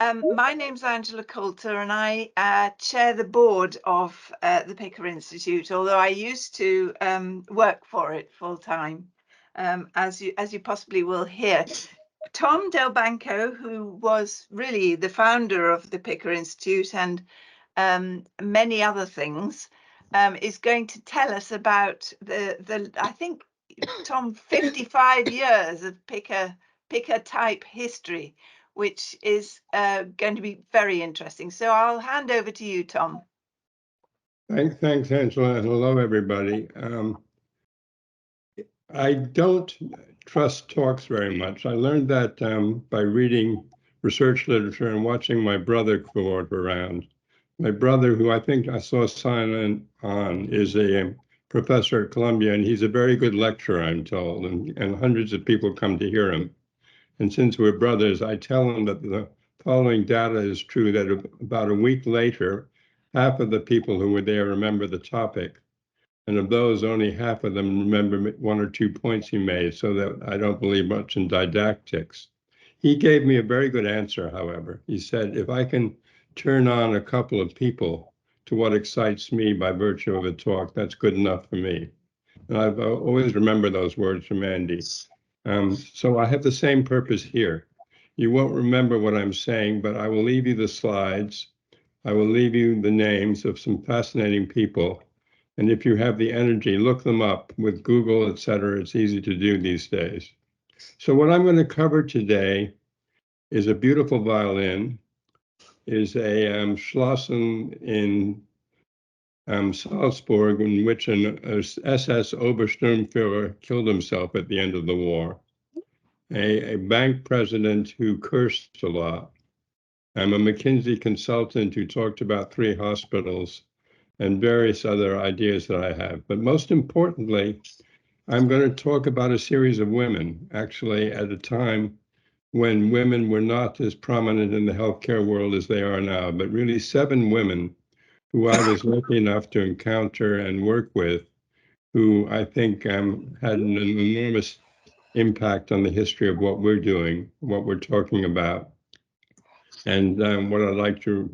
My name's Angela Coulter, and I chair the board of the Picker Institute, although I used to work for it full time, as you possibly will hear. Tom Delbanco, who was really the founder of the Picker Institute and many other things, is going to tell us about the I think, Tom, 55 years of picker type history, which is going to be very interesting. So I'll hand over to you, Tom. Thanks, Angela, and hello, everybody. I don't trust talks very much. I learned that by reading research literature and watching my brother go around. My brother, who I think I saw sign on, is a professor at Columbia, and he's a very good lecturer, I'm told, and hundreds of people come to hear him. And since we're brothers, I tell him that the following data is true, that about a week later, half of the people who were there remember the topic. And of those, only half of them remember 1 or 2 points he made, so that I don't believe much in didactics. He gave me a very good answer, however. He said, if I can turn on a couple of people to what excites me by virtue of a talk, that's good enough for me. And I've always remembered those words from Andy. So I have the same purpose here. You won't remember what I'm saying, but I will leave you the slides. I will leave you the names of some fascinating people. And if you have the energy, look them up with Google, etc. It's easy to do these days. So what I'm going to cover today is a beautiful violin, is a Schlossen in Salzburg, in which an SS Obersturmführer killed himself at the end of the war. A bank president who cursed a lot. I'm a McKinsey consultant who talked about 3 hospitals and various other ideas that I have. But most importantly, I'm going to talk about a series of women, actually at a time when women were not as prominent in the healthcare world as they are now, but really 7 women who I was lucky enough to encounter and work with, who I think had an enormous impact on the history of what we're doing, what we're talking about, and what I'd like to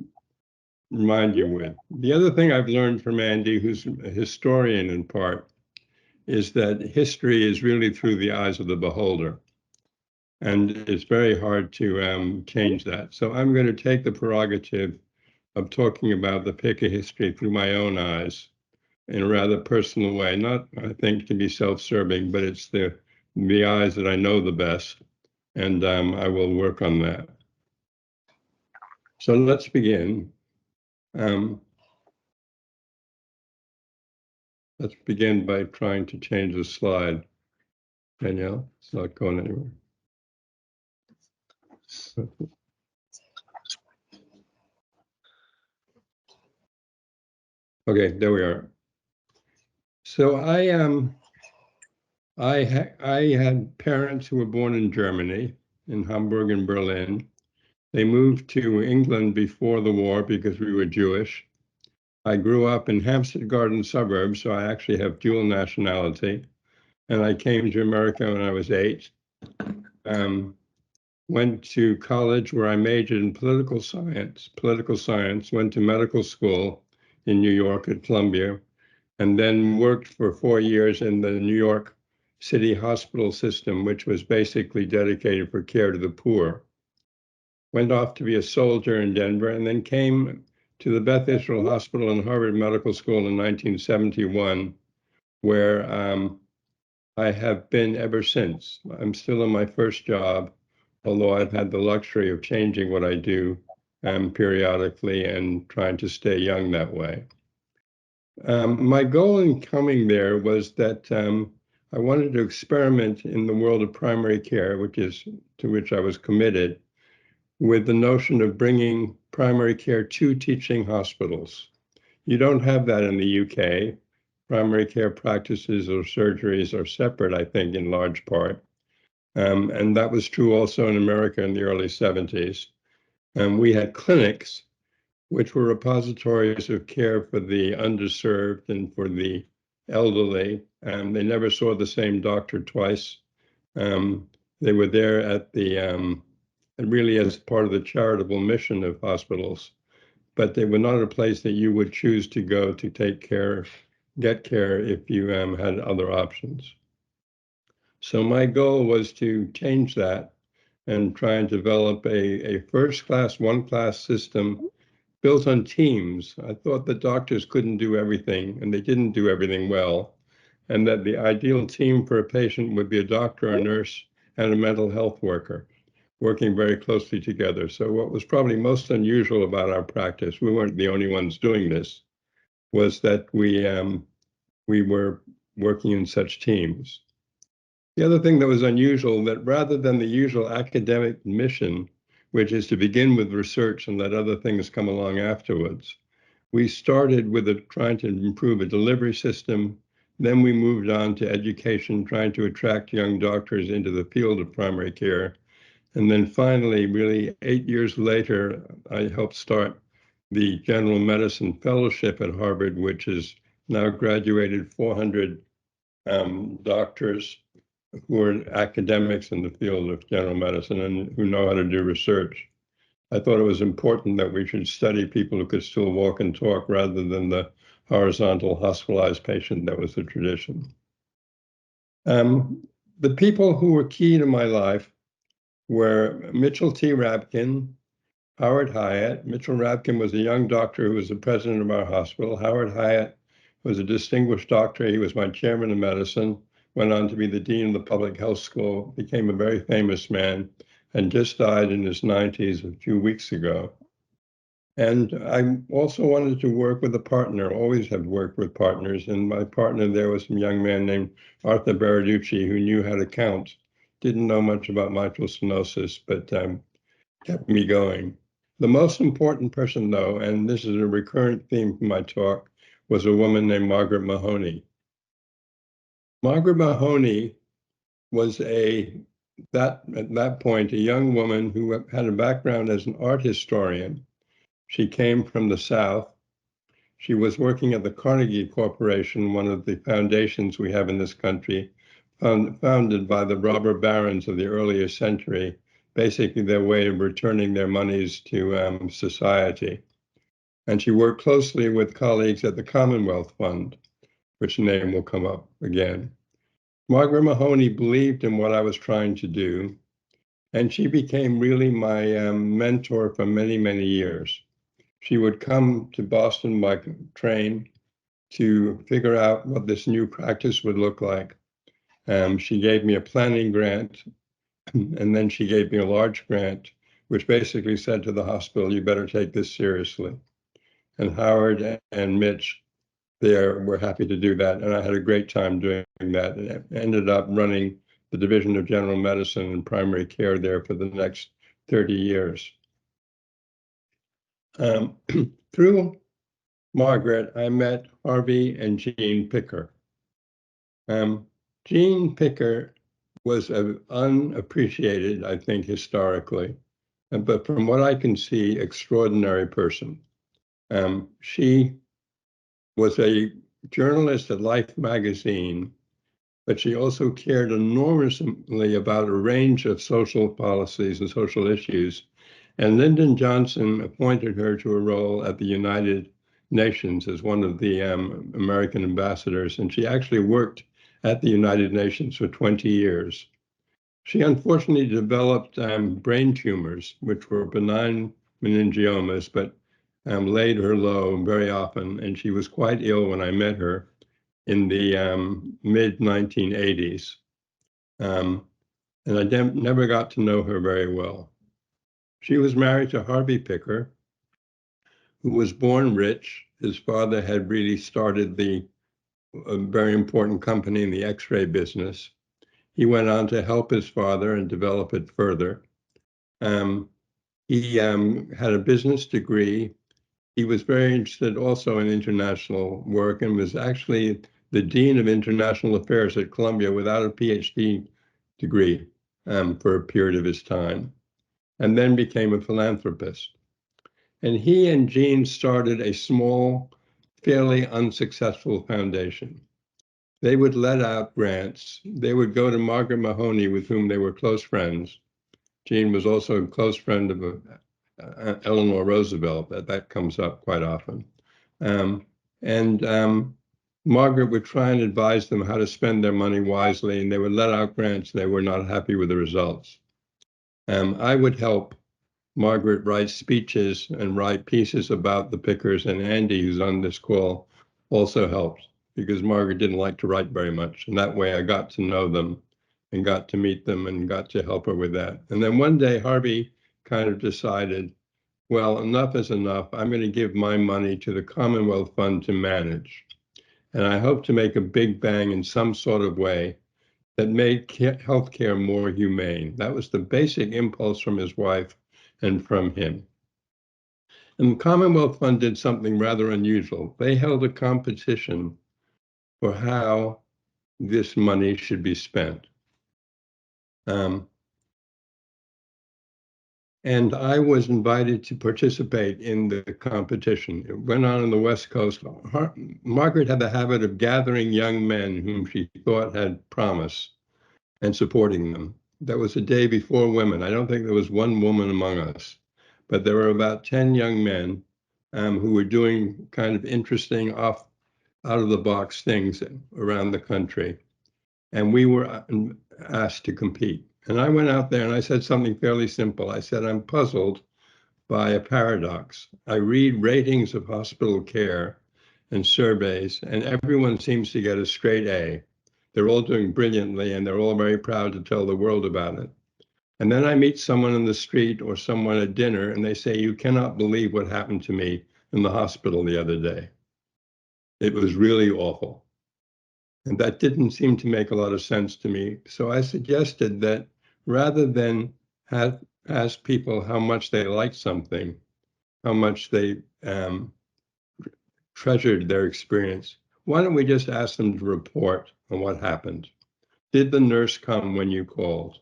remind you with. The other thing I've learned from Andy, who's a historian in part, is that history is really through the eyes of the beholder. And it's very hard to change that. So I'm going to take the prerogative of talking about the Picker history through my own eyes in a rather personal way, not, I think, to be self-serving, but it's the eyes that I know the best, and I will work on that. So let's begin. Let's begin by trying to change the slide. Danielle, it's not going anywhere. Okay, there we are. So I had parents who were born in Germany, in Hamburg and Berlin. They moved to England before the war because we were Jewish. I grew up in Hampstead Garden suburbs, so I actually have dual nationality. And I came to America when I was 8. Went to college where I majored in political science, went to medical school in New York at Columbia, and then worked for 4 years in the New York City hospital system, which was basically dedicated for care to the poor. Went off to be a soldier in Denver, and then came to the Beth Israel Hospital and Harvard Medical School in 1971, where I have been ever since. I'm still in my first job, although I've had the luxury of changing what I do periodically and trying to stay young that way. My goal in coming there was that I wanted to experiment in the world of primary care, to which I was committed, with the notion of bringing primary care to teaching hospitals. You don't have that in the UK. Primary care practices or surgeries are separate, I think, in large part. And that was true also in America in the early 70s. We had clinics, which were repositories of care for the underserved and for the elderly. They never saw the same doctor twice. They were there at the really as part of the charitable mission of hospitals, but they were not a place that you would choose to go to get care if you had other options. So my goal was to change that and try and develop a first-class, one-class system built on teams. I thought that doctors couldn't do everything, and they didn't do everything well, and that the ideal team for a patient would be a doctor, a nurse, and a mental health worker working very closely together. So what was probably most unusual about our practice, we weren't the only ones doing this, was that we were working in such teams. The other thing that was unusual, that rather than the usual academic mission, which is to begin with research and let other things come along afterwards, we started with trying to improve a delivery system. Then we moved on to education, trying to attract young doctors into the field of primary care. And then finally, really 8 years later, I helped start the General Medicine Fellowship at Harvard, which has now graduated 400 doctors who are academics in the field of general medicine and who know how to do research. I thought it was important that we should study people who could still walk and talk rather than the horizontal hospitalized patient that was the tradition. The people who were key to my life were Mitchell T. Rabkin, Howard Hyatt. Mitchell Rabkin was a young doctor who was the president of our hospital. Howard Hyatt was a distinguished doctor. He was my chairman of medicine, went on to be the dean of the public health school, became a very famous man, and just died in his 90s a few weeks ago. And I also wanted to work with a partner, always have worked with partners. And my partner there was some young man named Arthur Baraducci, who knew how to count, didn't know much about mitral stenosis, but kept me going. The most important person, though, and this is a recurrent theme from my talk, was a woman named Margaret Mahoney. Margaret Mahoney was at that point, a young woman who had a background as an art historian. She came from the South. She was working at the Carnegie Corporation, one of the foundations we have in this country, founded by the robber barons of the earlier century, basically their way of returning their monies to society. And she worked closely with colleagues at the Commonwealth Fund, which name will come up again. Margaret Mahoney believed in what I was trying to do, and she became really my mentor for many, many years. She would come to Boston by train to figure out what this new practice would look like. She gave me a planning grant, and then she gave me a large grant, which basically said to the hospital, you better take this seriously. And Howard and Mitch there were happy to do that, and I had a great time doing that. And I ended up running the Division of General Medicine and Primary Care there for the next 30 years. Through Margaret, I met Harvey and Jean Picker. Jean Picker was an unappreciated, I think, historically, but from what I can see, extraordinary person. She was a journalist at Life magazine, but she also cared enormously about a range of social policies and social issues. And Lyndon Johnson appointed her to a role at the United Nations as one of the American ambassadors, and she actually worked at the United Nations for 20 years. She unfortunately developed brain tumors, which were benign meningiomas, but laid her low very often, and she was quite ill when I met her in the mid-1980s. And I never got to know her very well. She was married to Harvey Picker, who was born rich. His father had really started a very important company in the X-ray business. He went on to help his father and develop it further. He had a business degree. He was very interested also in international work and was actually the Dean of International Affairs at Columbia without a PhD degree for a period of his time, and then became a philanthropist. And he and Jean started a small, fairly unsuccessful foundation. They would let out grants. They would go to Margaret Mahoney, with whom they were close friends, Jean was also a close friend of Eleanor Roosevelt. That comes up quite often. And Margaret would try and advise them how to spend their money wisely, and they would let out grants. They were not happy with the results. I would help Margaret write speeches and write pieces about the Pickers, and Andy, who's on this call, also helped because Margaret didn't like to write very much. And that way I got to know them and got to meet them and got to help her with that. And then one day Harvey kind of decided, well, enough is enough. I'm going to give my money to the Commonwealth Fund to manage. And I hope to make a big bang in some sort of way that made healthcare more humane. That was the basic impulse from his wife and from him. And the Commonwealth Fund did something rather unusual. They held a competition for how this money should be spent. And I was invited to participate in the competition. It went on in the West Coast. Margaret had the habit of gathering young men whom she thought had promise and supporting them. That was a day before women. I don't think there was one woman among us, but there were about 10 young men who were doing kind of interesting out of the box things around the country. And we were asked to compete. And I went out there and I said something fairly simple. I said, I'm puzzled by a paradox. I read ratings of hospital care and surveys, and everyone seems to get a straight A. They're all doing brilliantly, and they're all very proud to tell the world about it. And then I meet someone in the street or someone at dinner, and they say, you cannot believe what happened to me in the hospital the other day. It was really awful. And that didn't seem to make a lot of sense to me. So I suggested that rather than ask people how much they liked something, how much they treasured their experience, why don't we just ask them to report on what happened? Did the nurse come when you called?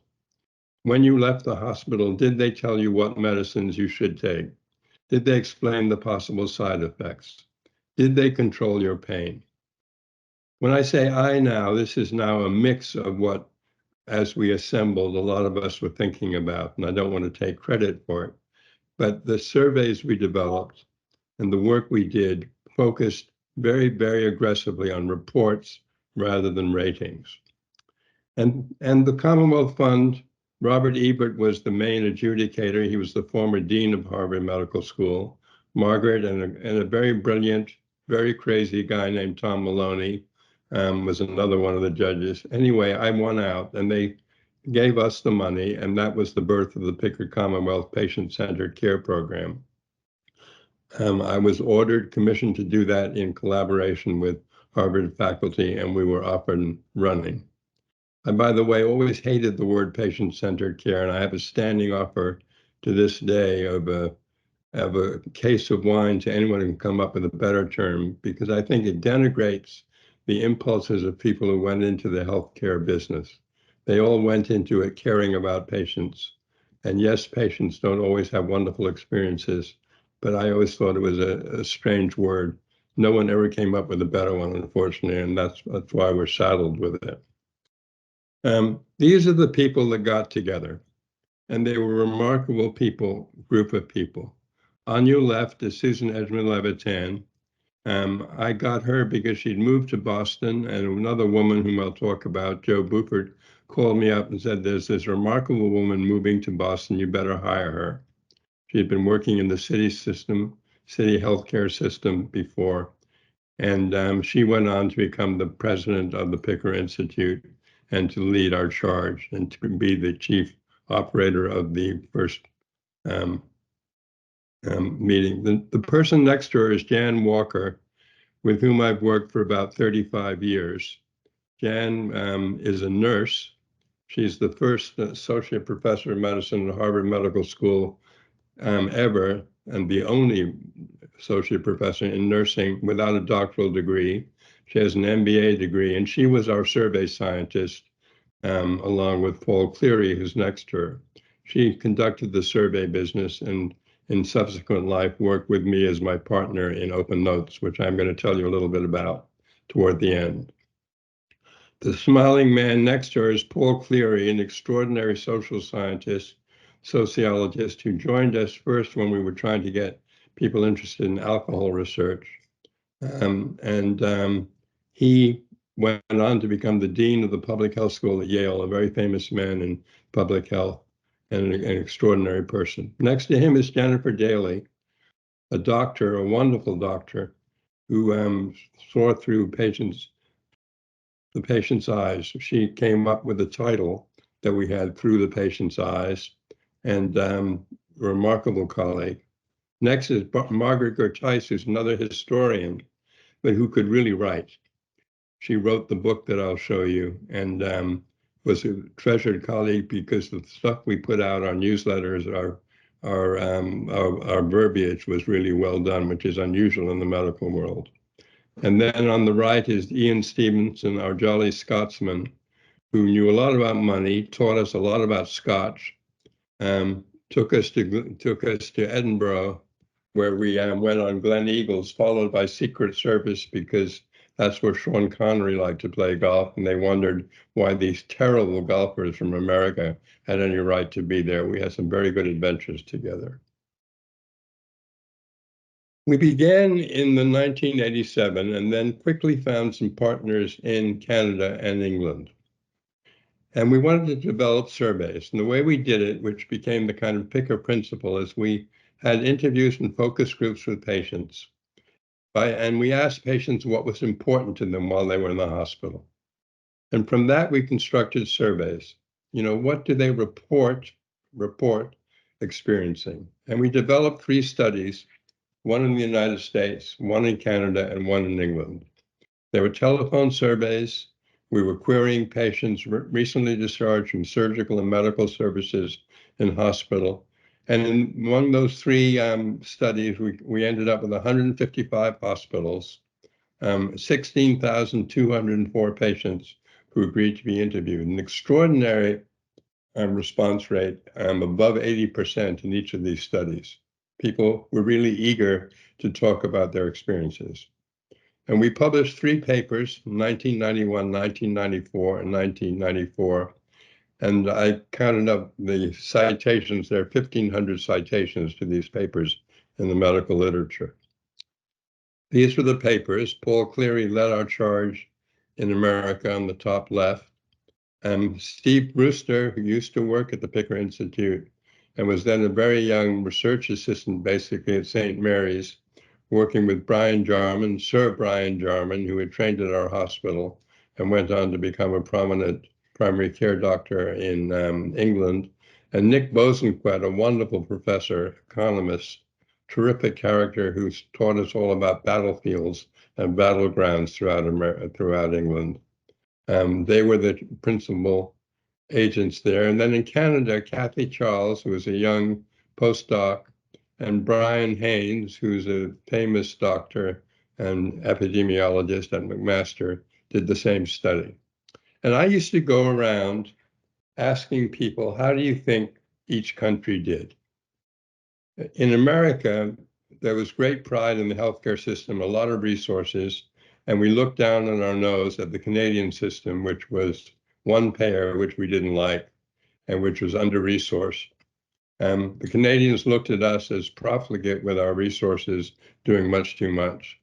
When you left the hospital, did they tell you what medicines you should take? Did they explain the possible side effects? Did they control your pain? When I say I now, this is now a mix of what, as we assembled, a lot of us were thinking about, and I don't want to take credit for it, but the surveys we developed and the work we did focused very, very aggressively on reports rather than ratings. And the Commonwealth Fund, Robert Ebert was the main adjudicator. He was the former dean of Harvard Medical School. Margaret and a very brilliant, very crazy guy named Tom Maloney was another one of the judges. Anyway, I won out, and they gave us the money, and that was the birth of the Pickard Commonwealth Patient-Centered Care Program. I was commissioned to do that in collaboration with Harvard faculty, and we were up and running. I, by the way, always hated the word patient-centered care, and I have a standing offer to this day of a case of wine to anyone who can come up with a better term, because I think it denigrates the impulses of people who went into the healthcare business. They all went into it caring about patients. And yes, patients don't always have wonderful experiences, but I always thought it was a strange word. No one ever came up with a better one, unfortunately, and that's why we're saddled with it. These are the people that got together, and they were a remarkable group of people. On your left is Susan Edgman-Levitan. I got her because she'd moved to Boston, and another woman whom I'll talk about, Jo Buford, called me up and said, there's this remarkable woman moving to Boston, you better hire her. She had been working in the city healthcare system before, and she went on to become the president of the Picker Institute and to lead our charge and to be the chief operator of the first meeting. The person next to her is Jan Walker, with whom I've worked for about 35 years. Jan is a nurse. She's the first associate professor of medicine at Harvard Medical School ever, and the only associate professor in nursing without a doctoral degree. She has an MBA degree, and she was our survey scientist, along with Paul Cleary, who's next to her. She conducted the survey business and in subsequent life worked with me as my partner in Open Notes, which I'm going to tell you a little bit about toward the end. The smiling man next to her is Paul Cleary, an extraordinary social scientist sociologist who joined us first when we were trying to get people interested in alcohol research. He went on to become the dean of the public health school at Yale, a very famous man in public health and an extraordinary person. Next to him is Jennifer Daly, a doctor, a wonderful doctor, who saw through the patient's eyes. She came up with the title that we had, Through the Patient's Eyes, and a remarkable colleague. Next is Margaret Gertice, who's another historian, but who could really write. She wrote the book that I'll show you, and was a treasured colleague because the stuff we put out, our newsletters, our verbiage was really well done, which is unusual in the medical world. And then on the right is Ian Stevenson, our jolly Scotsman, who knew a lot about money, taught us a lot about Scotch, took us to Edinburgh, where we went on Glen Eagles, followed by Secret Service, because that's where Sean Connery liked to play golf, and they wondered why these terrible golfers from America had any right to be there. We had some very good adventures together. We began in the 1987 and then quickly found some partners in Canada and England. And we wanted to develop surveys. And the way we did it, which became the kind of picker principle, is we had interviews and focus groups with patients. And we asked patients what was important to them while they were in the hospital. And from that, we constructed surveys. What do they report experiencing? And we developed 3 studies, one in the United States, one in Canada, and one in England. There were telephone surveys. We were querying patients recently discharged from surgical and medical services in hospital. And among those 3 studies, we ended up with 155 hospitals, 16,204 patients who agreed to be interviewed, an extraordinary response rate above 80% in each of these studies. People were really eager to talk about their experiences. And we published 3 papers, 1991, 1994, and 1994. And I counted up the citations. There are 1,500 citations to these papers in the medical literature. These were the papers. Paul Cleary led our charge in America on the top left. Steve Brewster, who used to work at the Picker Institute and was then a very young research assistant, basically at St. Mary's, working with Brian Jarman, Sir Brian Jarman, who had trained at our hospital and went on to become a prominent primary care doctor in England. And Nick Bosanquet, a wonderful professor, economist, terrific character who's taught us all about battlefields and battlegrounds throughout England. They were the principal agents there. And then in Canada, Kathy Charles, who was a young postdoc, and Brian Haynes, who's a famous doctor and epidemiologist at McMaster, did the same study. And I used to go around asking people, how do you think each country did? In America, there was great pride in the healthcare system, a lot of resources, and we looked down on our nose at the Canadian system, which was one payer, which we didn't like, and which was under-resourced. The Canadians looked at us as profligate with our resources, doing much too much.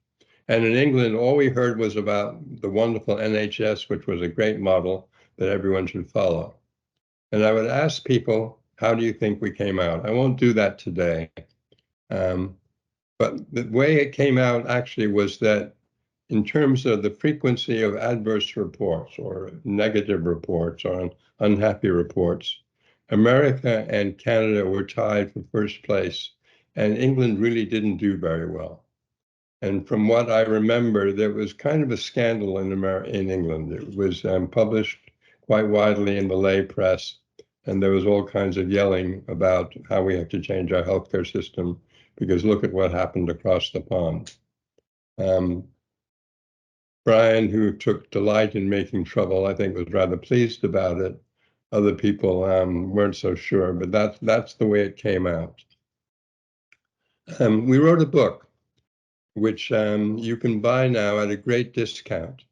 And in England, all we heard was about the wonderful NHS, which was a great model that everyone should follow. And I would ask people, how do you think we came out? I won't do that today. But the way it came out actually was that in terms of the frequency of adverse reports or negative reports or unhappy reports, America and Canada were tied for first place, and England really didn't do very well. And from what I remember, there was kind of a scandal in England. It was published quite widely in the lay press, and there was all kinds of yelling about how we have to change our healthcare system, because look at what happened across the pond. Brian, who took delight in making trouble, I think was rather pleased about it. Other people weren't so sure, but that's the way it came out. We wrote a book, which you can buy now at a great discount.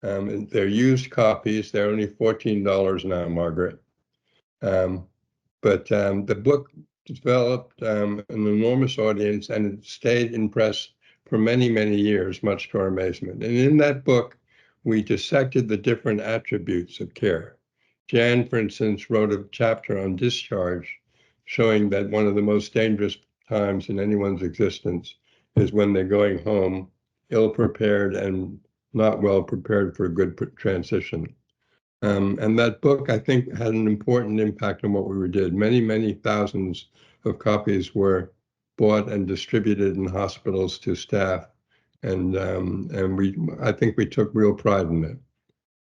They're used copies. They're only $14 now, Margaret. But the book developed an enormous audience, and it stayed in press for many, many years, much to our amazement. And in that book, we dissected the different attributes of care. Jan, for instance, wrote a chapter on discharge, showing that one of the most dangerous times in anyone's existence is when they're going home ill-prepared and not well prepared for a good transition. And that book, I think, had an important impact on what we did. Many, many thousands of copies were bought and distributed in hospitals to staff, and I think we took real pride in it.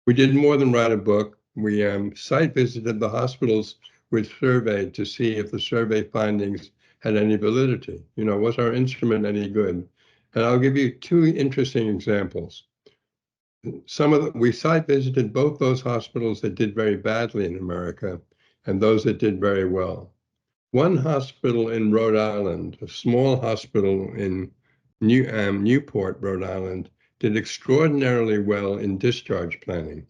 We did more than write a book. We site visited the hospitals with surveyed to see if the survey findings had any validity. Was our instrument any good? And I'll give you two interesting examples. We site visited both those hospitals that did very badly in America and those that did very well. One hospital in Rhode Island, a small hospital in Newport, Rhode Island, did extraordinarily well in discharge planning.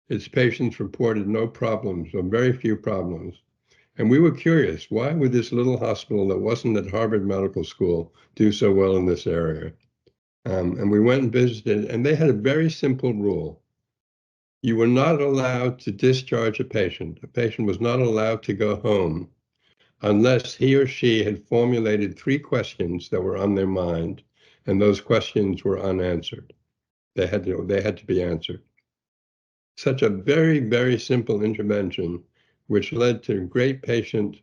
Its patients reported no problems or very few problems. And we were curious, why would this little hospital that wasn't at Harvard Medical School do so well in this area? And we went and visited, and they had a very simple rule. You were not allowed to discharge a patient. A patient was not allowed to go home unless he or she had formulated 3 questions that were on their mind, and those questions were unanswered. They had to be answered. Such a very, very simple intervention, which led to great patient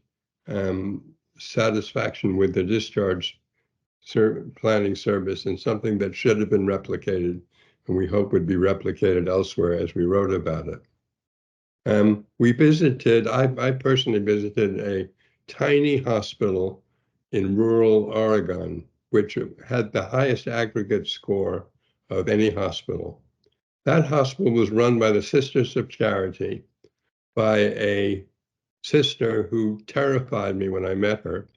satisfaction with the discharge planning service, and something that should have been replicated, and we hope would be replicated elsewhere as we wrote about it. I personally visited a tiny hospital in rural Oregon, which had the highest aggregate score of any hospital. That hospital was run by the Sisters of Charity, by a sister who terrified me when I met her.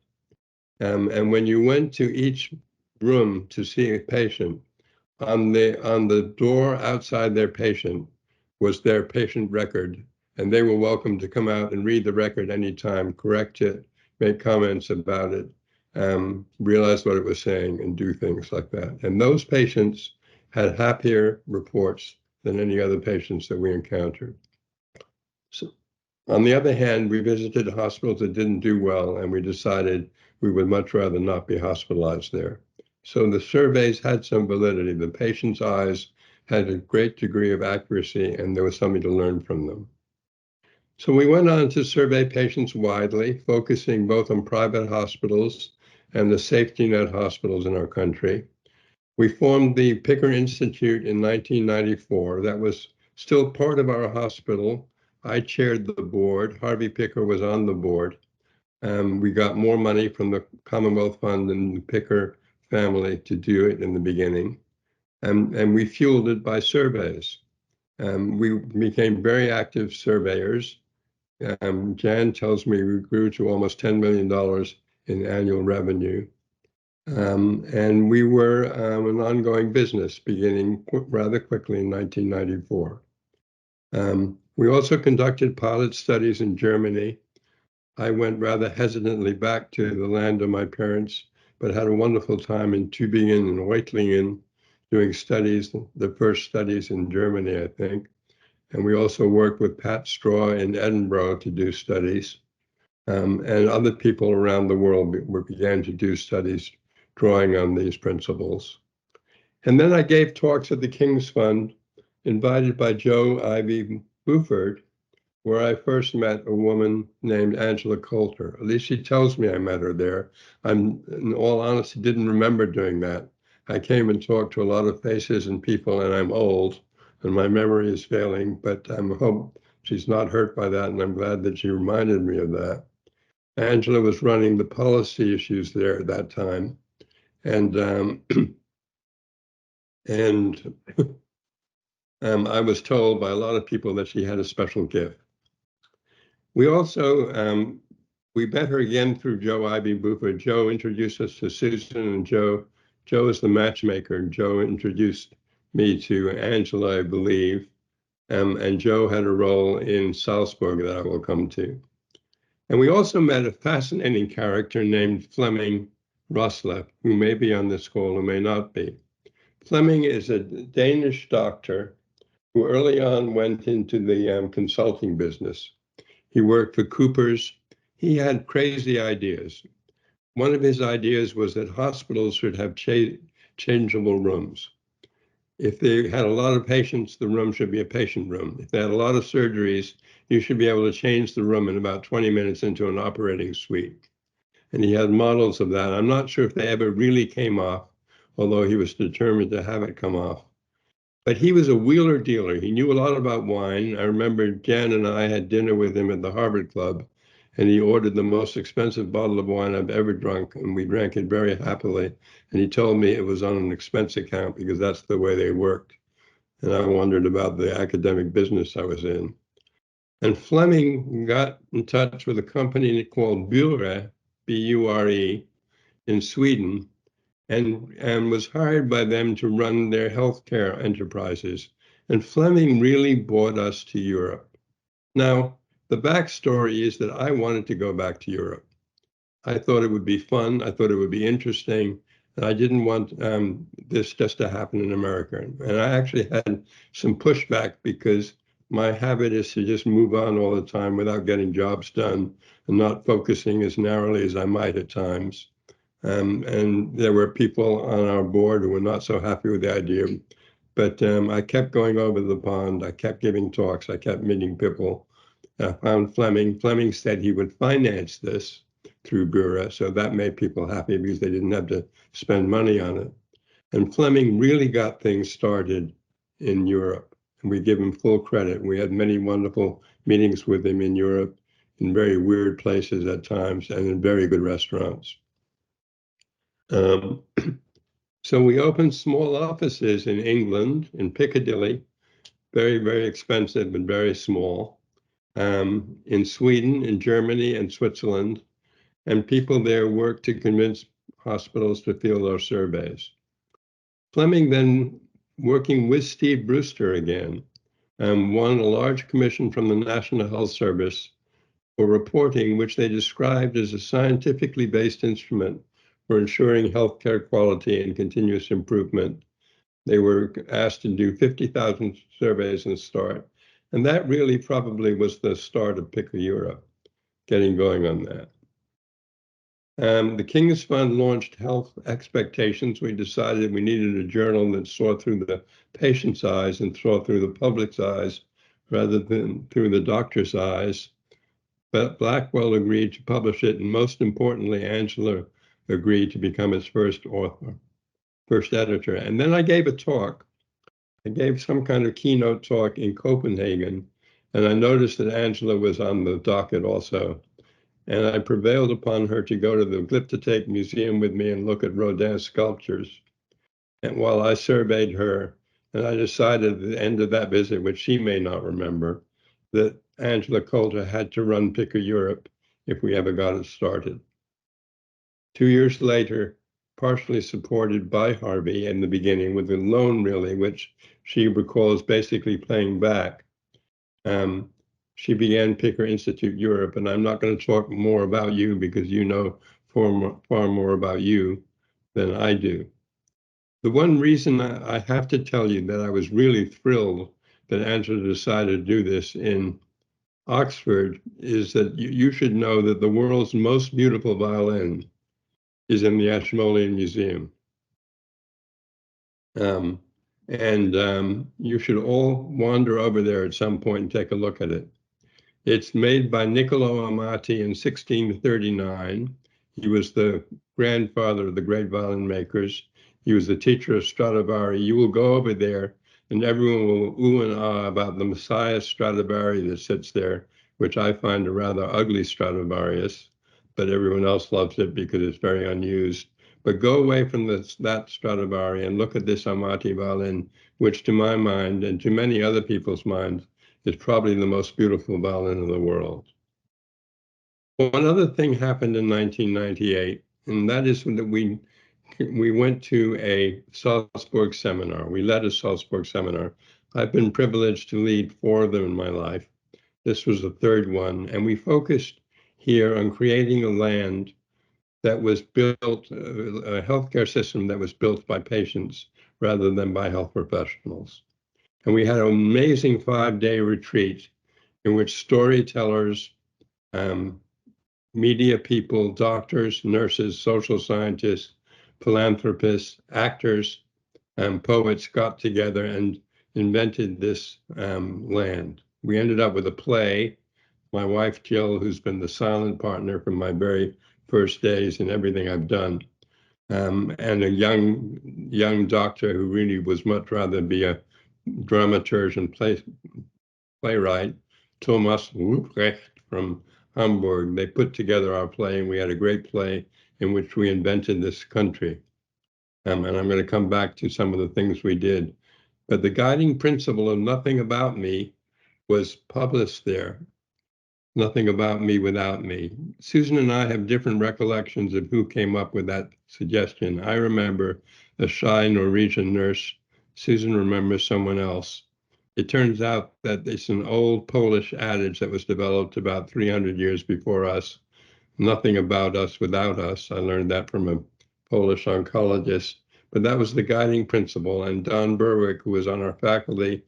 And when you went to each room to see a patient, on the door outside their patient was their patient record, and they were welcome to come out and read the record anytime, correct it, make comments about it, realize what it was saying, and do things like that. And those patients had happier reports than any other patients that we encountered. So, on the other hand, we visited hospitals that didn't do well, and we decided we would much rather not be hospitalized there. So the surveys had some validity. The patient's eyes had a great degree of accuracy, and there was something to learn from them. So we went on to survey patients widely, focusing both on private hospitals and the safety net hospitals in our country. We formed the Picker Institute in 1994. That was still part of our hospital. I chaired the board. Harvey Picker was on the board. We got more money from the Commonwealth Fund and the Picker family to do it in the beginning. And we fueled it by surveys. We became very active surveyors. Jan tells me we grew to almost $10 million in annual revenue. And we were an ongoing business beginning rather quickly in 1994. We also conducted pilot studies in Germany. I went rather hesitantly back to the land of my parents, but had a wonderful time in Tübingen and Reutlingen doing studies, the first studies in Germany, I think. And we also worked with Pat Straw in Edinburgh to do studies. And other people around the world began to do studies drawing on these principles. And then I gave talks at the King's Fund, invited by Joe Ivy Buford, where I first met a woman named Angela Coulter. At least she tells me I met her there. In all honesty, didn't remember doing that. I came and talked to a lot of faces and people, and I'm old, and my memory is failing, but I hope she's not hurt by that, and I'm glad that she reminded me of that. Angela was running the policy issues there at that time, and I was told by a lot of people that she had a special gift. We also, we met her again through Joe Ivy Buford. Joe introduced us to Susan, and Joe is the matchmaker. And Joe introduced me to Angela, I believe. And Joe had a role in Salzburg that I will come to. And we also met a fascinating character named Fleming Roslev, who may be on this call, who may not be. Fleming is a Danish doctor who early on went into the consulting business. He worked for Coopers. He had crazy ideas. One of his ideas was that hospitals should have changeable rooms. If they had a lot of patients, the room should be a patient room. If they had a lot of surgeries, you should be able to change the room in about 20 minutes into an operating suite. And he had models of that. I'm not sure if they ever really came off, although he was determined to have it come off. But he was a wheeler dealer. He knew a lot about wine. I remember Jan and I had dinner with him at the Harvard Club, and he ordered the most expensive bottle of wine I've ever drunk, and we drank it very happily. And he told me it was on an expense account because that's the way they worked. And I wondered about the academic business I was in. And Fleming got in touch with a company called Bure, B-U-R-E, in Sweden, and was hired by them to run their healthcare enterprises. And Fleming really brought us to Europe. Now, the backstory is that I wanted to go back to Europe. I thought it would be fun. I thought it would be interesting. And I didn't want this just to happen in America. And I actually had some pushback because my habit is to just move on all the time without getting jobs done and not focusing as narrowly as I might at times. And there were people on our board who were not so happy with the idea. But I kept going over the pond. I kept giving talks. I kept meeting people. I found Fleming. Fleming said he would finance this through Bura. So that made people happy because they didn't have to spend money on it. And Fleming really got things started in Europe. And we give him full credit. We had many wonderful meetings with him in Europe, in very weird places at times, and in very good restaurants. Um, so we opened small offices in England, in Piccadilly, very, very expensive, but very small, in Sweden, in Germany, and Switzerland. And people there worked to convince hospitals to fill our surveys. Fleming then, working with Steve Brewster again, won a large commission from the National Health Service for reporting, which they described as a scientifically based instrument for ensuring healthcare quality and continuous improvement. They were asked to do 50,000 surveys and start. And that really probably was the start of PICA Europe, getting going on that. The King's Fund launched Health Expectations. We decided we needed a journal that saw through the patient's eyes and saw through the public's eyes rather than through the doctor's eyes. But Blackwell agreed to publish it, and most importantly, Angela agreed to become its first author, first editor. And then I gave a talk. I gave some kind of keynote talk in Copenhagen, and I noticed that Angela was on the docket also. And I prevailed upon her to go to the Glyptotek Museum with me and look at Rodin's sculptures. And while I surveyed her, and I decided at the end of that visit, which she may not remember, that Angela Coulter had to run PICA Europe if we ever got it started. 2 years later, partially supported by Harvey in the beginning with a loan really, which she recalls basically paying back, she began PICA Institute Europe. And I'm not going to talk more about you because you know far more about you than I do. The one reason I have to tell you that I was really thrilled that Angela decided to do this in Oxford is that you should know that the world's most beautiful violin is in the Ashmolean Museum. You should all wander over there at some point and take a look at it. It's made by Niccolò Amati in 1639. He was the grandfather of the great violin makers. He was the teacher of Stradivari. You will go over there and everyone will ooh and ah about the Messiah Stradivari that sits there, which I find a rather ugly Stradivarius, but everyone else loves it because it's very unused. But go away from that Stradivari and look at this Amati violin, which to my mind and to many other people's minds is probably the most beautiful violin in the world. One other thing happened in 1998, and that is that we went to a Salzburg seminar. We led a Salzburg seminar. I've been privileged to lead 4 of them in my life. This was the third one, and we focused here on creating a land that was built, a healthcare system that was built by patients rather than by health professionals. And we had an amazing 5-day retreat in which storytellers, media people, doctors, nurses, social scientists, philanthropists, actors, and poets got together and invented this land. We ended up with a play. My wife, Jill, who's been the silent partner from my very first days in everything I've done, and a young doctor who really was much rather be a dramaturge and playwright, Thomas Ruprecht from Hamburg. They put together our play, and we had a great play in which we invented this country. And I'm going to come back to some of the things we did. But the guiding principle of nothing about me was published there. Nothing about me without me. Susan and I have different recollections of who came up with that suggestion. I remember a shy Norwegian nurse. Susan remembers someone else. It turns out that it's an old Polish adage that was developed about 300 years before us. Nothing about us without us. I learned that from a Polish oncologist. But that was the guiding principle. And Don Berwick, who was on our faculty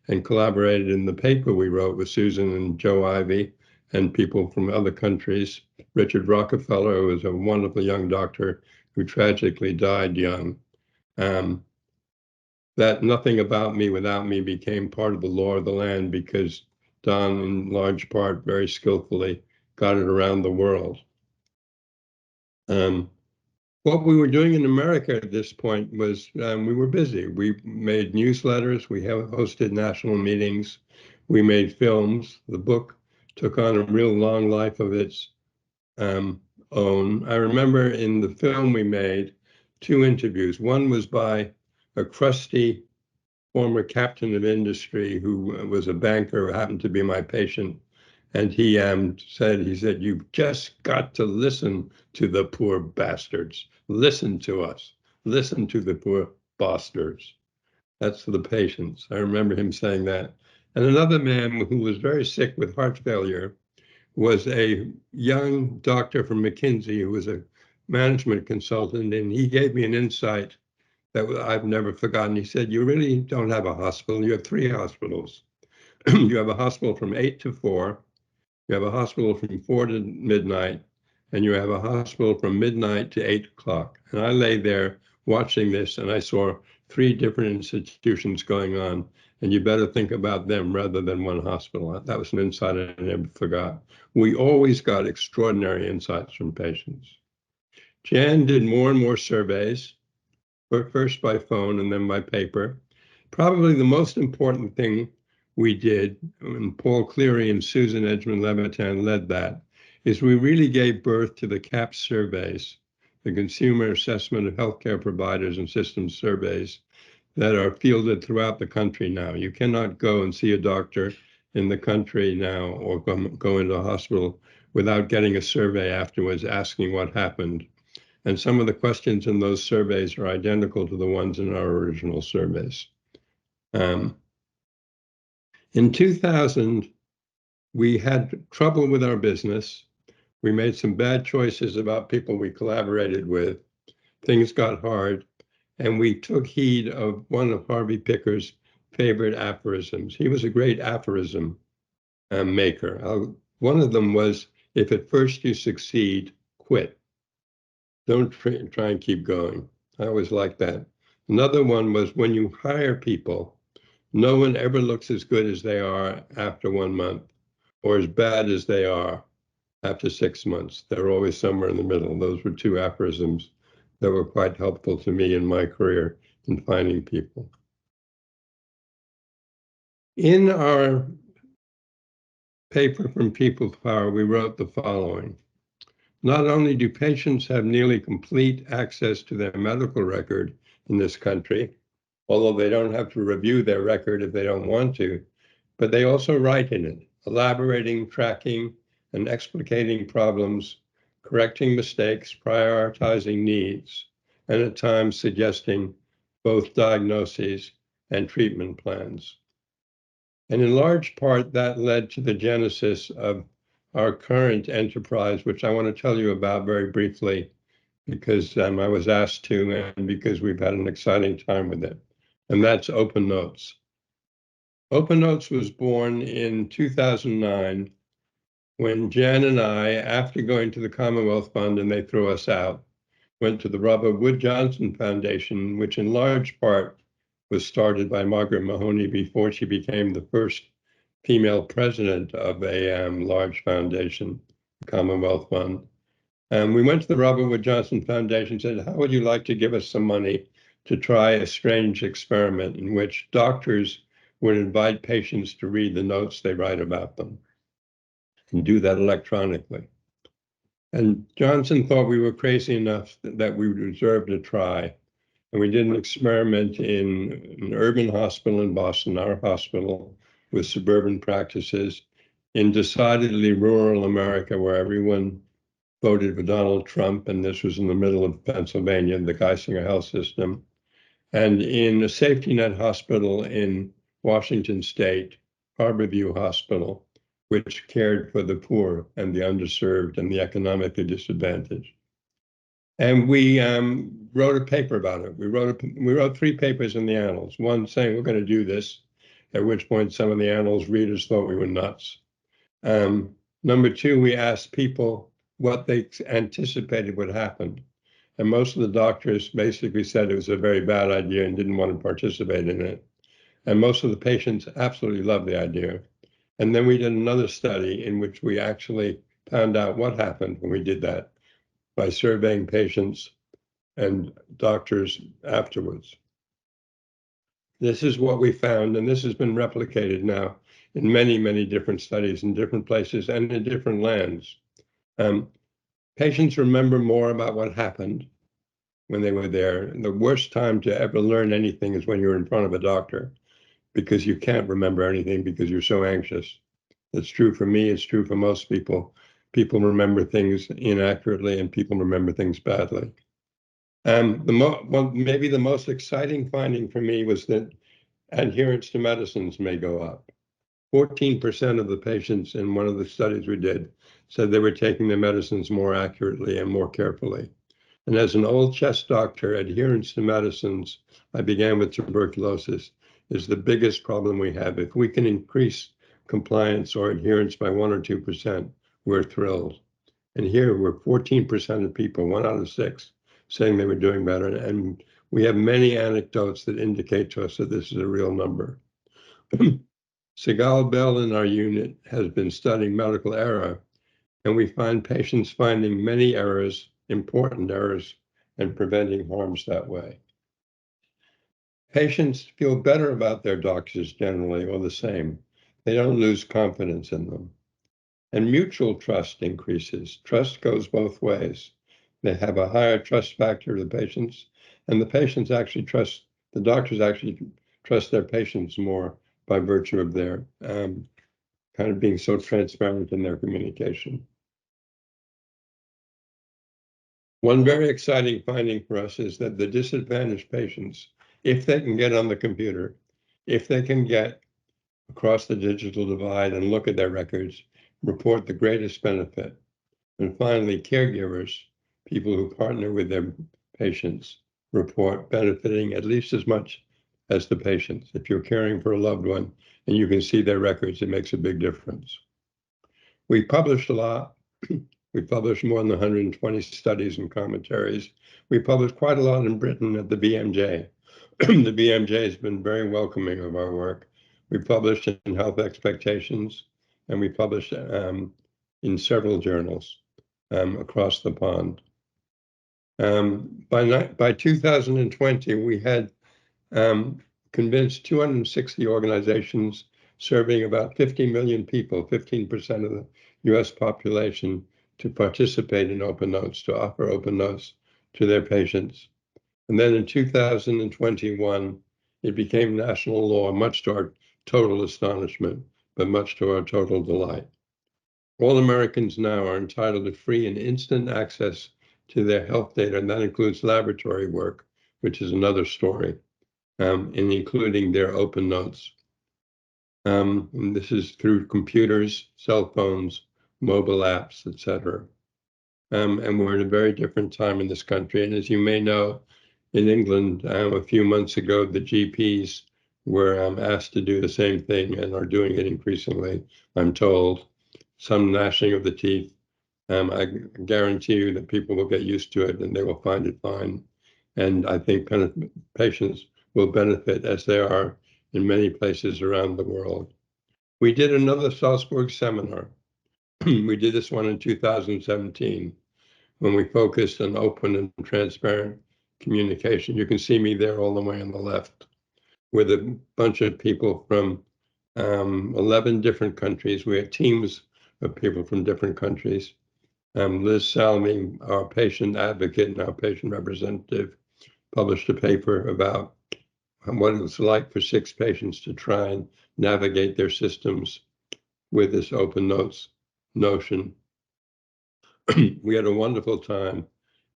and collaborated in the paper we wrote with Susan and Joe Ivy and people from other countries. Richard Rockefeller, who was a wonderful young doctor who tragically died young. That nothing about me without me became part of the law of the land because Don, in large part, very skillfully, got it around the world. What we were doing in America at this point was we were busy. We made newsletters, we hosted national meetings, we made films. The book took on a real long life of its own. I remember in the film we made 2 interviews. One was by a crusty former captain of industry who was a banker, who happened to be my patient. And he said, you've just got to listen to the poor bastards. Listen to us. Listen to the poor bastards. That's the patients. I remember him saying that. And another man who was very sick with heart failure was a young doctor from McKinsey who was a management consultant. And he gave me an insight that I've never forgotten. He said, you really don't have a hospital. You have 3 hospitals. You have a hospital from 8 to 4. You have a hospital from 4 to midnight, and you have a hospital from midnight to 8 o'clock. And I lay there watching this, and I saw 3 different institutions going on, and you better think about them rather than one hospital. That was an insight I never forgot. We always got extraordinary insights from patients. Jan did more and more surveys, first by phone and then by paper. Probably the most important thing we did, and Paul Cleary and Susan Edgman-Levitan led that, is we really gave birth to the CAP surveys, the Consumer Assessment of Healthcare Providers and Systems surveys that are fielded throughout the country now. You cannot go and see a doctor in the country now or go into a hospital without getting a survey afterwards asking what happened. And some of the questions in those surveys are identical to the ones in our original surveys. In 2000, we had trouble with our business. We made some bad choices about people we collaborated with. Things got hard, and we took heed of one of Harvey Picker's favorite aphorisms. He was a great aphorism maker. One of them was, if at first you succeed, quit. Don't try and keep going. I always liked that. Another one was, when you hire people, no one ever looks as good as they are after 1 month or as bad as they are after 6 months. They're always somewhere in the middle. Those were 2 aphorisms that were quite helpful to me in my career in finding people. In our paper from People's Power, we wrote the following. Not only do patients have nearly complete access to their medical record in this country, although they don't have to review their record if they don't want to, but they also write in it, elaborating, tracking, and explicating problems, correcting mistakes, prioritizing needs, and at times suggesting both diagnoses and treatment plans. And in large part, that led to the genesis of our current enterprise, which I want to tell you about very briefly, because I was asked to, and because we've had an exciting time with it. And that's Open Notes. Open Notes was born in 2009 when Jan and I, after going to the Commonwealth Fund and they threw us out, went to the Robert Wood Johnson Foundation, which in large part was started by Margaret Mahoney before she became the first female president of a large foundation, Commonwealth Fund. And we went to the Robert Wood Johnson Foundation and said, how would you like to give us some money to try a strange experiment in which doctors would invite patients to read the notes they write about them and do that electronically? And Johnson thought we were crazy enough that we would deserve to try. And we did an experiment in an urban hospital in Boston, our hospital, with suburban practices in decidedly rural America, where everyone voted for Donald Trump, and this was in the middle of Pennsylvania, the Geisinger Health System, and in a safety net hospital in Washington State, Harborview Hospital, which cared for the poor and the underserved and the economically disadvantaged. And we wrote a paper about it. We wrote 3 papers in the Annals, one saying we're going to do this, at which point some of the Annals readers thought we were nuts. Number 2, we asked people what they anticipated would happen. And most of the doctors basically said it was a very bad idea and didn't want to participate in it. And most of the patients absolutely loved the idea. And then we did another study in which we actually found out what happened when we did that by surveying patients and doctors afterwards. This is what we found, and this has been replicated now in many, many different studies in different places and in different lands. Patients remember more about what happened when they were there. And the worst time to ever learn anything is when you're in front of a doctor, because you can't remember anything because you're so anxious. It's true for me, it's true for most people. People remember things inaccurately and people remember things badly. Maybe the most exciting finding for me was that adherence to medicines may go up. 14% of the patients in one of the studies we did said they were taking their medicines more accurately and more carefully. And as an old chest doctor, adherence to medicines, I began with tuberculosis, is the biggest problem we have. If we can increase compliance or adherence by 1 or 2%, we're thrilled. And here we're 14% of people, 1 out of 6, saying they were doing better. And we have many anecdotes that indicate to us that this is a real number. Sigal Bell in our unit has been studying medical error, and we find patients finding many errors, important errors, and preventing harms that way. Patients feel better about their doctors generally, or the same. They don't lose confidence in them. And mutual trust increases. Trust goes both ways. They have a higher trust factor to the patients, and the patients actually trust, the doctors actually trust their patients more by virtue of their kind of being so transparent in their communication. One very exciting finding for us is that the disadvantaged patients, if they can get on the computer, if they can get across the digital divide and look at their records, report the greatest benefit. And finally, caregivers, people who partner with their patients, report benefiting at least as much as the patients. If you're caring for a loved one and you can see their records, it makes a big difference. We published a lot. We published more than 120 studies and commentaries. We published quite a lot in Britain at the BMJ. The BMJ has been very welcoming of our work. We published in Health Expectations, and we published in several journals across the pond. By 2020, we had convinced 260 organizations serving about 50 million people, 15% of the US population, to participate in Open Notes, to offer Open Notes to their patients. And then in 2021, it became national law, much to our total astonishment, but much to our total delight. All Americans now are entitled to free and instant access to their health data, and that includes laboratory work, which is another story, and including their Open Notes. And this is through computers, cell phones, mobile apps, etc. And we're in a very different time in this country. And as you may know, in England, a few months ago, the GPs were asked to do the same thing and are doing it increasingly, I'm told. Some gnashing of the teeth. I guarantee you that people will get used to it and they will find it fine. And I think patients will benefit as they are in many places around the world. We did another Salzburg seminar. We did this one in 2017 when we focused on open and transparent communication. You can see me there all the way on the left with a bunch of people from 11 different countries. We had teams of people from different countries. Liz Salmi, our patient advocate and our patient representative, published a paper about what it was like for 6 patients to try and navigate their systems with this open notes notion. We had a wonderful time.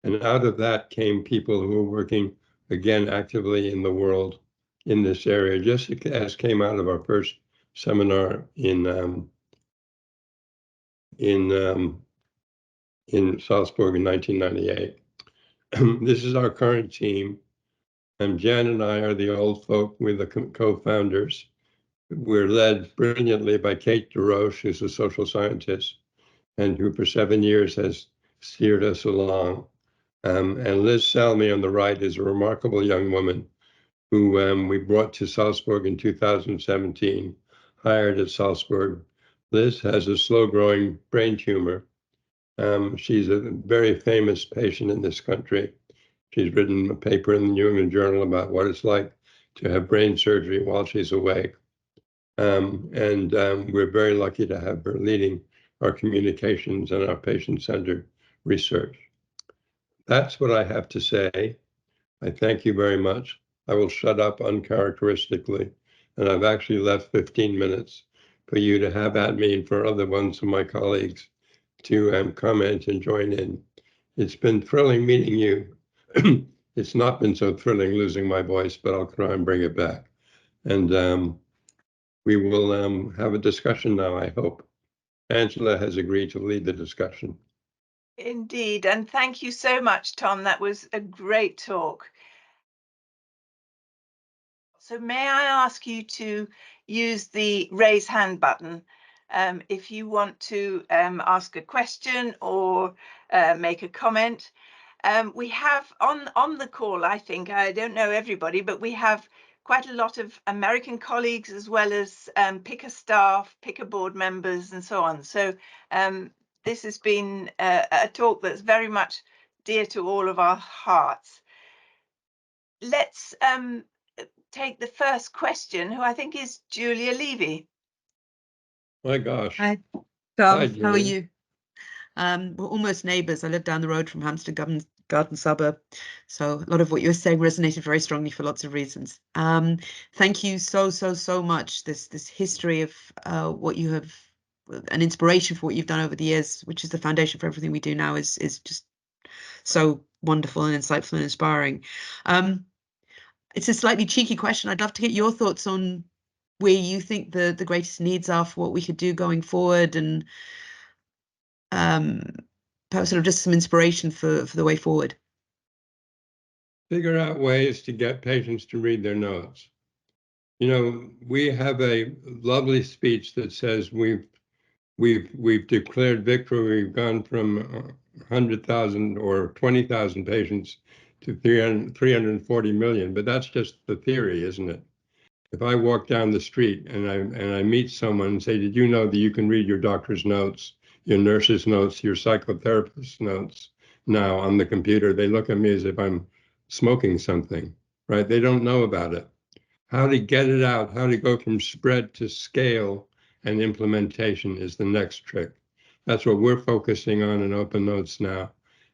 And out of that came people who were working, again, actively in the world in this area, just as came out of our first seminar in Salzburg in 1998. This is our current team. Jan and I are the old folk. We're the co-founders. We're led brilliantly by Kate DeRoche, who's a social scientist, and who for 7 years has steered us along. And Liz Salmi on the right is a remarkable young woman who we brought to Salzburg in 2017, hired at Salzburg. Liz has a slow-growing brain tumor. She's a very famous patient in this country. She's written a paper in the New England Journal about what it's like to have brain surgery while she's awake. We're very lucky to have her leading our communications and our patient-centered research. That's what I have to say. I thank you very much. I will shut up uncharacteristically, and I've actually left 15 minutes for you to have at me and for other ones of my colleagues to comment and join in. It's been thrilling meeting you. It's not been so thrilling losing my voice, but I'll try and bring it back. And we will have a discussion now, I hope. Angela has agreed to lead the discussion. Indeed, and thank you so much, Tom. That was a great talk. So may I ask you to use the raise hand button if you want to ask a question or make a comment. We have on the call, I think, I don't know everybody, but we have quite a lot of American colleagues as well as PICA staff, PICA board members and so on. So this has been a talk that's very much dear to all of our hearts. Let's take the first question, who I think is Julia Levy. My gosh. Hi, Tom. Hi, How are Julia. you? We're almost neighbours. I live down the road from Hampstead Garden Suburb. So a lot of what you were saying resonated very strongly for lots of reasons. Thank you so much. This history of what you have, an inspiration for what you've done over the years, which is the foundation for everything we do now, is just so wonderful and insightful and inspiring. It's a slightly cheeky question. I'd love to get your thoughts on where you think the greatest needs are for what we could do going forward, and perhaps sort of just some inspiration for the way forward. Figure out ways to get patients to read their notes. You know, we have a lovely speech that says we've declared victory. We've gone from 100,000 or 20,000 patients to 340 million, but that's just the theory, isn't it? If I walk down the street and I meet someone and say, did you know that you can read your doctor's notes, your nurse's notes, your psychotherapist's notes now on the computer? They look at me as if I'm smoking something, right? They don't know about it. How to get it out, how to go from spread to scale and implementation is the next trick. That's what we're focusing on in Open Notes now.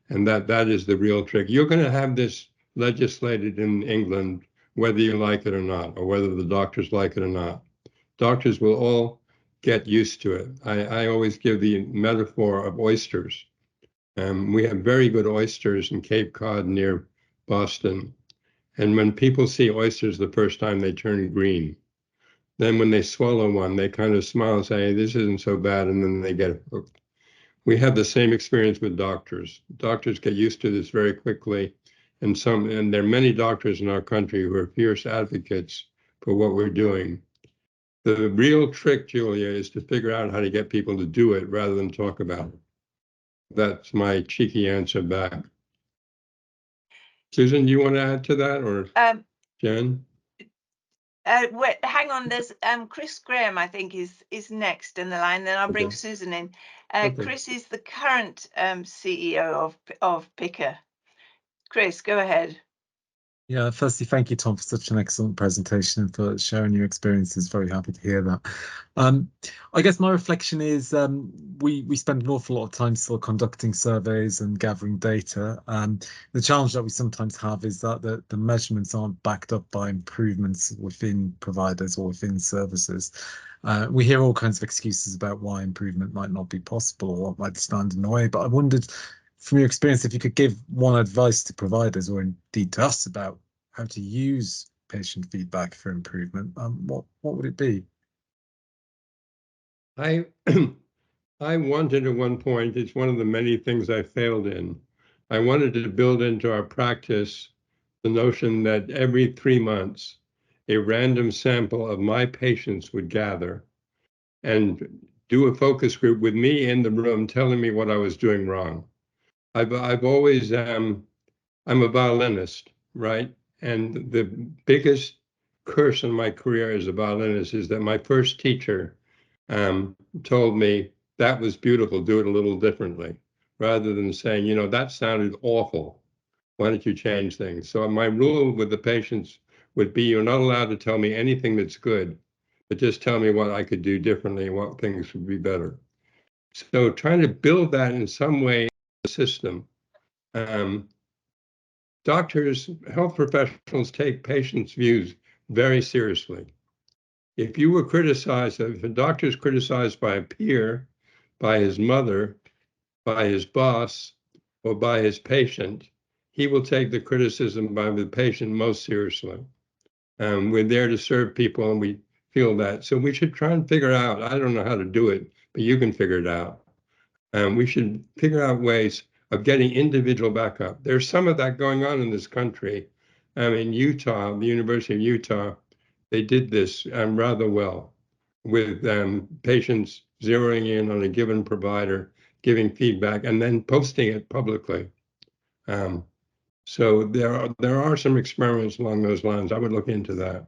And that is the real trick. You're going to have this legislated in England, whether you like it or not, or whether the doctors like it or not. Doctors will all get used to it. I always give the metaphor of oysters. We have very good oysters in Cape Cod near Boston. And when people see oysters the first time, they turn green. Then when they swallow one, they kind of smile and say, hey, this isn't so bad, and then they get hooked. we have the same experience with doctors. Doctors get used to this very quickly, and there are many doctors in our country who are fierce advocates for what we're doing. The real trick, Julia, is to figure out how to get people to do it rather than talk about it. That's my cheeky answer back. Susan, do you want to add to that, or Jen? Wait, hang on. There's Chris Graham, I think, is next in the line. Then I'll bring Okay. Susan in. Okay. Chris is the current CEO of PICA. Chris, go ahead. Yeah, firstly, thank you, Tom, for such an excellent presentation and for sharing your experiences. Very happy to hear that. I guess my reflection is we spend an awful lot of time still conducting surveys and gathering data. The challenge that we sometimes have is that the measurements aren't backed up by improvements within providers or within services. We hear all kinds of excuses about why improvement might not be possible or what might stand in the way, but I wondered, from your experience, if you could give one advice to providers or indeed to us about how to use patient feedback for improvement, what would it be? I wanted at one point, it's one of the many things I failed in. I wanted to build into our practice the notion that every 3 months, a random sample of my patients would gather and do a focus group with me in the room telling me what I was doing wrong. I've always, I'm a violinist, right? And the biggest curse in my career as a violinist is that my first teacher told me that was beautiful, do it a little differently, rather than saying, you know, that sounded awful. Why don't you change things? So my rule with the patients would be, you're not allowed to tell me anything that's good, but just tell me what I could do differently and what things would be better. So trying to build that in some way in the system. Doctors, health professionals take patients' views very seriously. If you were criticized, if a doctor is criticized by a peer, by his mother, by his boss, or by his patient, he will take the criticism by the patient most seriously. We're there to serve people, and we feel that. So we should try and figure out, I don't know how to do it, but you can figure it out. We should figure out ways of getting individual backup. There's some of that going on in this country. In Utah, the University of Utah, they did this rather well with patients zeroing in on a given provider, giving feedback, and then posting it publicly. So there are some experiments along those lines. I would look into that.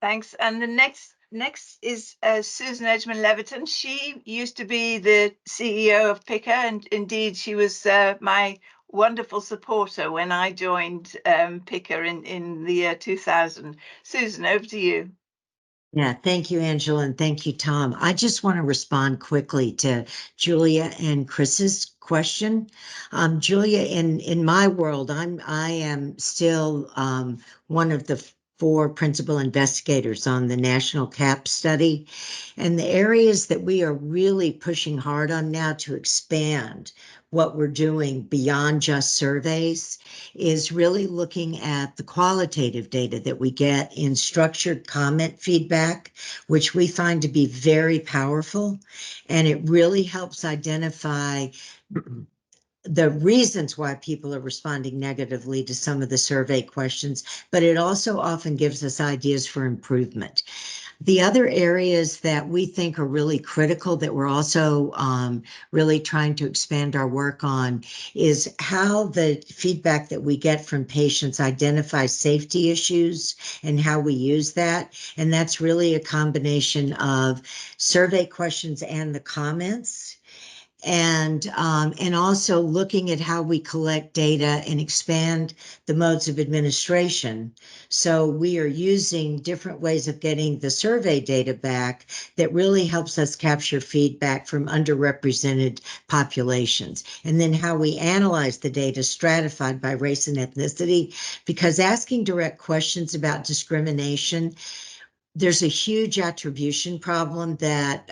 Thanks. And the next is Susan Edgman-Leviton. She used to be the CEO of PICA, and indeed she was my wonderful supporter when I joined PICA in the year 2000. Susan, over to you. Yeah, thank you, Angela, and thank you, Tom. I just want to respond quickly to Julia and Chris's question. Julia, in my world, I am still one of the 4 principal investigators on the national MACP study, and the areas that we are really pushing hard on now to expand what we're doing beyond just surveys is really looking at the qualitative data that we get in structured comment feedback, which we find to be very powerful. And it really helps identify the reasons why people are responding negatively to some of the survey questions, but it also often gives us ideas for improvement. The other areas that we think are really critical that we're also really trying to expand our work on is how the feedback that we get from patients identifies safety issues and how we use that. And that's really a combination of survey questions and the comments. And also looking at how we collect data and expand the modes of administration. So we are using different ways of getting the survey data back that really helps us capture feedback from underrepresented populations. And then how we analyze the data stratified by race and ethnicity, because asking direct questions about discrimination, there's a huge attribution problem that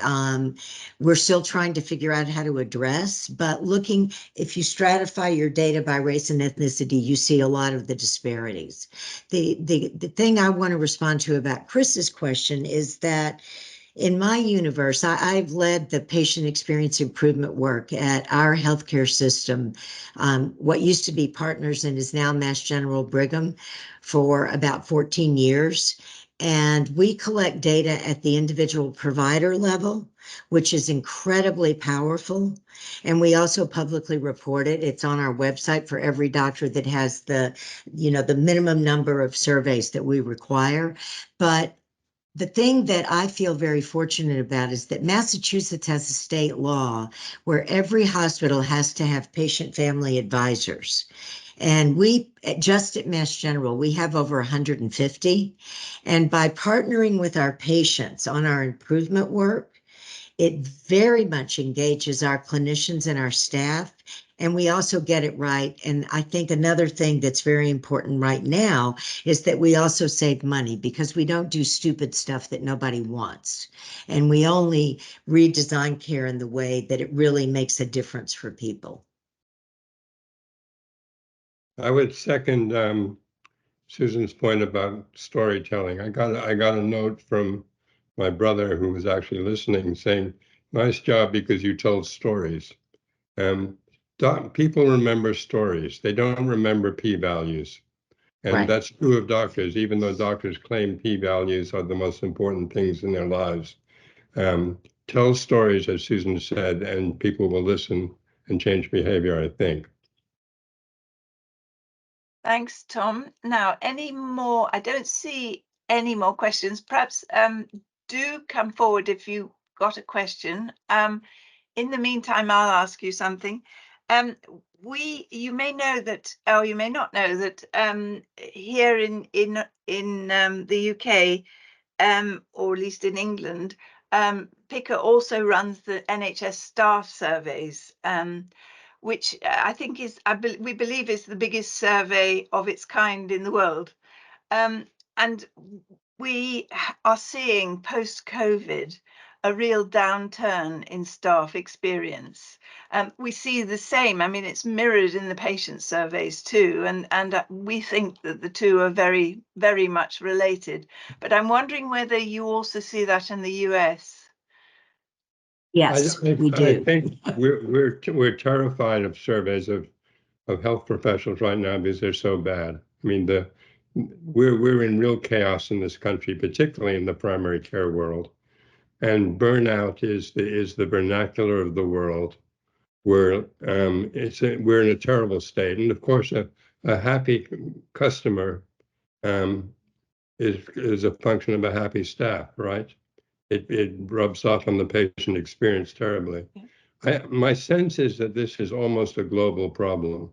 we're still trying to figure out how to address, but if you stratify your data by race and ethnicity, you see a lot of the disparities. The thing I want to respond to about Chris's question is that In my universe, I've led the patient experience improvement work at our healthcare system, what used to be Partners and is now Mass General Brigham, for about 14 years. And we collect data at the individual provider level, which is incredibly powerful. And we also publicly report it. It's on our website for every doctor that has the minimum number of surveys that we require. But the thing that I feel very fortunate about is that Massachusetts has a state law where every hospital has to have patient family advisors. And we, just at Mass General, we have over 150. And by partnering with our patients on our improvement work, it very much engages our clinicians and our staff, and we also get it right. And I think another thing that's very important right now is that we also save money because we don't do stupid stuff that nobody wants. And we only redesign care in the way that it really makes a difference for people. I would second Susan's point about storytelling. I got a note from my brother who was actually listening saying, "Nice job because you told stories." People remember stories. They don't remember p-values. And Right. that's true of doctors, even though doctors claim p-values are the most important things in their lives. Tell stories, as Susan said, and people will listen and change behavior, I think. Thanks, Tom. Now, any more? I don't see any more questions. Perhaps do come forward if you got a question. In the meantime, I'll ask you something. You may know that, or you may not know that here in the UK, or at least in England, PICA also runs the NHS staff surveys, which I think we believe is the biggest survey of its kind in the world. And we are seeing post-COVID a real downturn in staff experience. We see the same. I mean, it's mirrored in the patient surveys too, and we think that the two are very, very much related. But I'm wondering whether you also see that in the US. Yes, we do. I think we're terrified of surveys of health professionals right now because they're so bad. I mean, we're in real chaos in this country, particularly in the primary care world. And burnout is the vernacular of the world, where we're in a terrible state. And of course, a happy customer is a function of a happy staff, right? It rubs off on the patient experience terribly. My sense is that this is almost a global problem.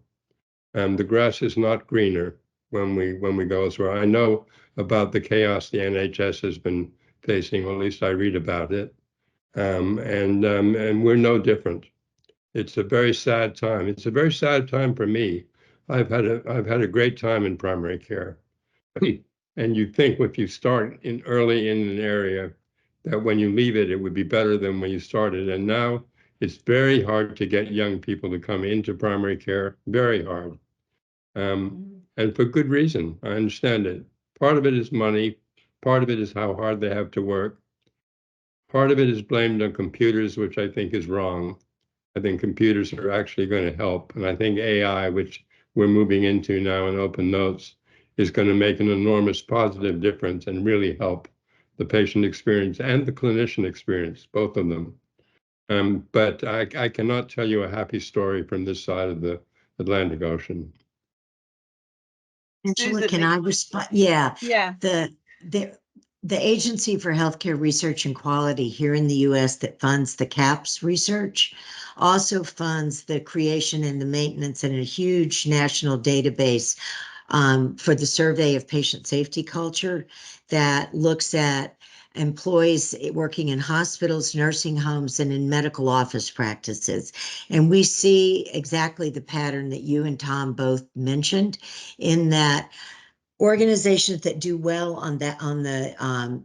The grass is not greener when we go elsewhere. I know about the chaos the NHS has been facing, or at least I read about it. And we're no different. It's a very sad time. It's a very sad time for me. I've had a great time in primary care. And you think if you start early in an area, that when you leave it, it would be better than when you started. And now it's very hard to get young people to come into primary care, very hard. And for good reason, I understand it. Part of it is money, part of it is how hard they have to work. Part of it is blamed on computers, which I think is wrong. I think computers are actually going to help. And I think AI, which we're moving into now in open notes, is going to make an enormous positive difference and really help the patient experience and the clinician experience, both of them. But I cannot tell you a happy story from this side of the Atlantic Ocean. Angela, Susan, can I respond? Yeah. Yeah. The Agency for Healthcare Research and Quality here in the US that funds the CAPS research also funds the creation and the maintenance and a huge national database for the survey of patient safety culture that looks at employees working in hospitals, nursing homes, and in medical office practices. And we see exactly the pattern that you and Tom both mentioned, in that Organizations that do well on that, on the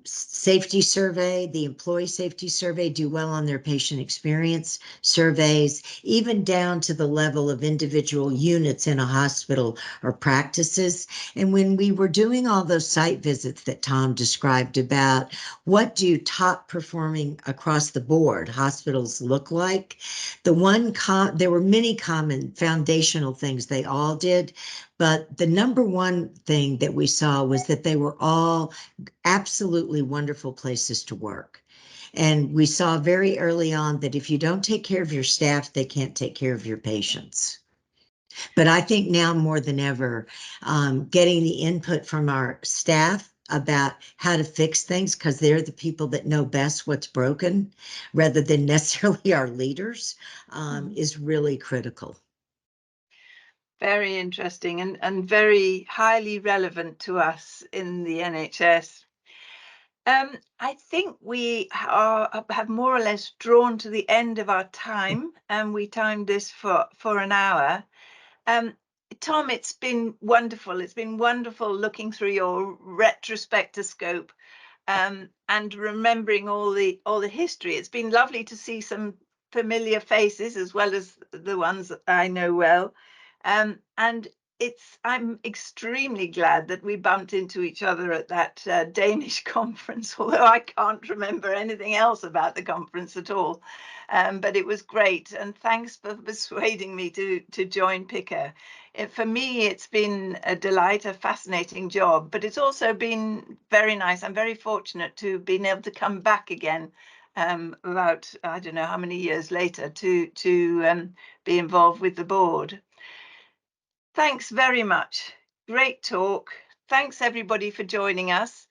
safety survey, the employee safety survey, do well on their patient experience surveys, even down to the level of individual units in a hospital or practices. And when we were doing all those site visits that Tom described about what do top performing across the board hospitals look like, there were many common foundational things they all did. But the number one thing that we saw was that they were all absolutely wonderful places to work. And we saw very early on that if you don't take care of your staff, they can't take care of your patients. But I think now more than ever, getting the input from our staff about how to fix things, because they're the people that know best what's broken, rather than necessarily our leaders, is really critical. Very interesting and very highly relevant to us in the NHS. I think we have more or less drawn to the end of our time, and we timed this for an hour. Tom, it's been wonderful. It's been wonderful looking through your retrospectoscope and remembering all the history. It's been lovely to see some familiar faces as well as the ones that I know well. And I'm extremely glad that we bumped into each other at that Danish conference, although I can't remember anything else about the conference at all. But it was great, and thanks for persuading me to join PICA. For me, it's been a delight, a fascinating job, but it's also been very nice. I'm very fortunate to have been able to come back again about, I don't know how many years later, to be involved with the board. Thanks very much. Great talk. Thanks everybody for joining us.